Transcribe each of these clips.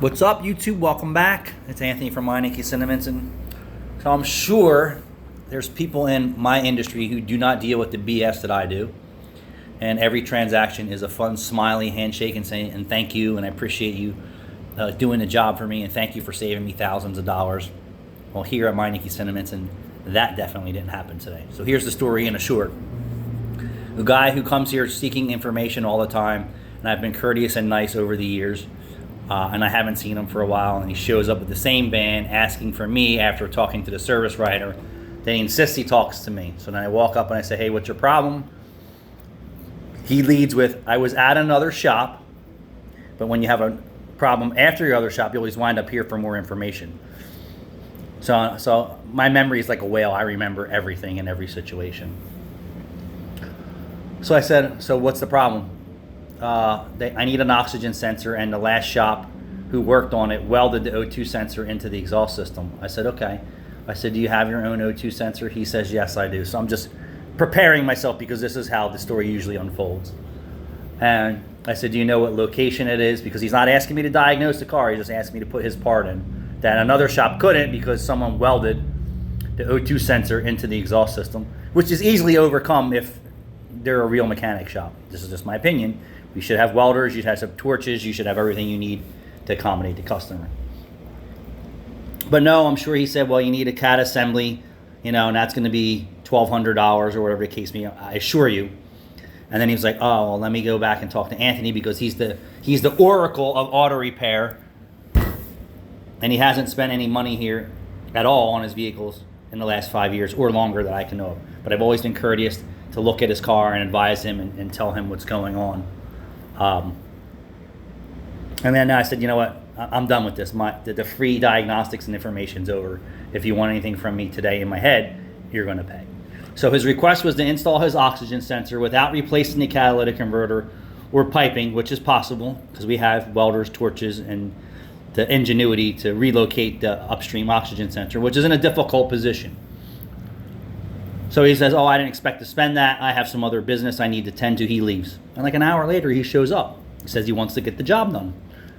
What's up, YouTube? Welcome back. It's Anthony from Meineke Cinnaminson. So I'm sure there's people in my industry who do not deal with the BS that I do. And every transaction is a fun, smiley handshake and saying, and thank you, and I appreciate you doing the job for me, and thank you for saving me thousands of dollars. Well, here at Meineke Cinnaminson, that definitely didn't happen today. So here's the story in a short. A guy who comes here seeking information all the time, and I've been courteous and nice over the years, and I haven't seen him for a while, and he shows up with the same van asking for me after talking to the service writer. Then he insists he talks to me. So then I walk up and I say, hey, what's your problem? He leads with, I was at another shop, but when you have a problem after your other shop, you always wind up here for more information. So my memory is like a whale. I remember everything in every situation. So I said, so what's the problem? I need an oxygen sensor, and the last shop who worked on it welded the O2 sensor into the exhaust system. I said, okay. I said, do you have your own O2 sensor? He says, yes, I do. So I'm just preparing myself because this is how the story usually unfolds. And I said, do you know what location it is? Because he's not asking me to diagnose the car. He just asked me to put his part in. That another shop couldn't because someone welded the O2 sensor into the exhaust system, which is easily overcome if they're a real mechanic shop. This is just my opinion. You should have welders, you should have some torches, you should have everything you need to accommodate the customer. But no, I'm sure he said, well, you need a CAD assembly, and that's going to be $1,200 or whatever the case may be, I assure you. And then he was like, oh, well, let me go back and talk to Anthony because he's the oracle of auto repair, and he hasn't spent any money here at all on his vehicles in the last 5 years or longer that I can know of. But I've always been courteous to look at his car and advise him and tell him what's going on. And then I said, you know what? I'm done with this. The free diagnostics and information's over. If you want anything from me today in my head, you're going to pay. So his request was to install his oxygen sensor without replacing the catalytic converter or piping, which is possible because we have welders, torches, and the ingenuity to relocate the upstream oxygen sensor, which is in a difficult position. So he says, oh, I didn't expect to spend that. I have some other business I need to tend to. He leaves. And like an hour later, he shows up. He says he wants to get the job done.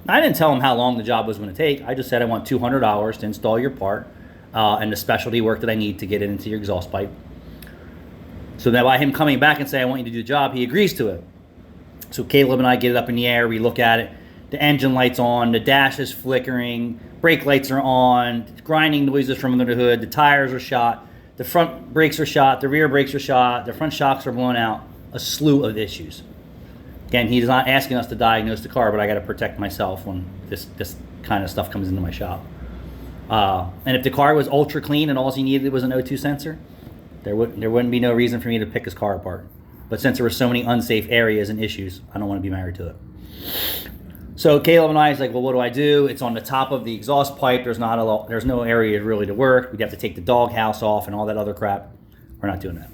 I didn't tell him how long the job was going to take. I just said I want $200 to install your part and the specialty work that I need to get it into your exhaust pipe. So then by him coming back and saying, I want you to do the job, he agrees to it. So Caleb and I get it up in the air. We look at it. The engine light's on. The dash is flickering. Brake lights are on. Grinding noises from under the hood. The tires are shot. The front brakes are shot, the rear brakes are shot, the front shocks are blown out, a slew of issues. Again, he's not asking us to diagnose the car, but I got to protect myself when this kind of stuff comes into my shop. And if the car was ultra clean and all he needed was an O2 sensor, there wouldn't be no reason for me to pick his car apart. But since there were so many unsafe areas and issues, I don't want to be married to it. So Caleb and I is like, well, what do I do? It's on the top of the exhaust pipe. There's no area really to work. We'd have to take the doghouse off and all that other crap. We're not doing that.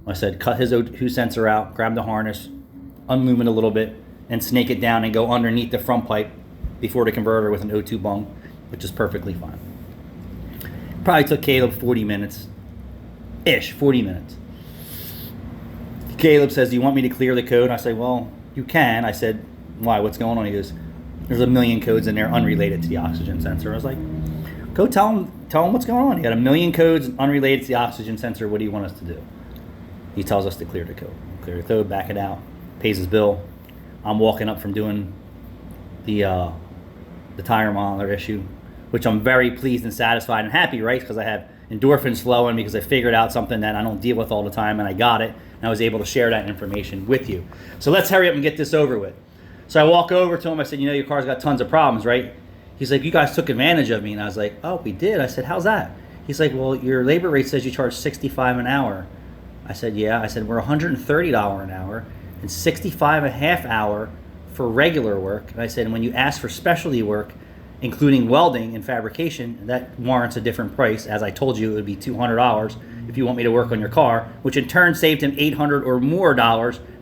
I said, cut his O2 sensor out, grab the harness, unloom it a little bit, and snake it down and go underneath the front pipe before the converter with an O2 bung, which is perfectly fine. Probably took Caleb 40 minutes. 40 minutes. Caleb says, do you want me to clear the code? I say, well, you can. I said, why? What's going on? He goes, there's a million codes in there unrelated to the oxygen sensor. I was like, go tell him what's going on. He got a million codes unrelated to the oxygen sensor. What do you want us to do? He tells us to clear the code. Clear the code, back it out, pays his bill. I'm walking up from doing the tire monitor issue, which I'm very pleased and satisfied and happy, right? Because I have endorphins flowing because I figured out something that I don't deal with all the time, and I got it, and I was able to share that information with you. So let's hurry up and get this over with. So I walk over to him. I said, your car's got tons of problems, right? He's like, you guys took advantage of me. And I was like, oh, we did. I said, how's that? He's like, well, your labor rate says you charge $65 an hour. I said, yeah. I said, we're $130 an hour and $65 a half hour for regular work. And I said, and when you ask for specialty work, including welding and fabrication, that warrants a different price. As I told you, it would be $200 if you want me to work on your car, which in turn saved him $800 or more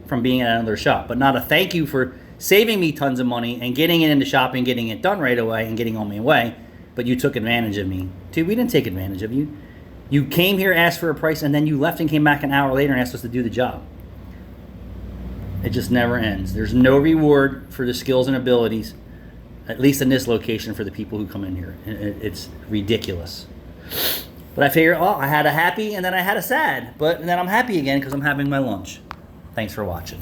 from being at another shop. But not a thank you for saving me tons of money and getting it into shop and getting it done right away and getting on my way, but you took advantage of me. Dude, we didn't take advantage of you. You came here, asked for a price, and then you left and came back an hour later and asked us to do the job. It just never ends. There's no reward for the skills and abilities at least in this location for the people who come in here. It's ridiculous. But I figured, oh, I had a happy and then I had a sad. But then I'm happy again because I'm having my lunch. Thanks for watching.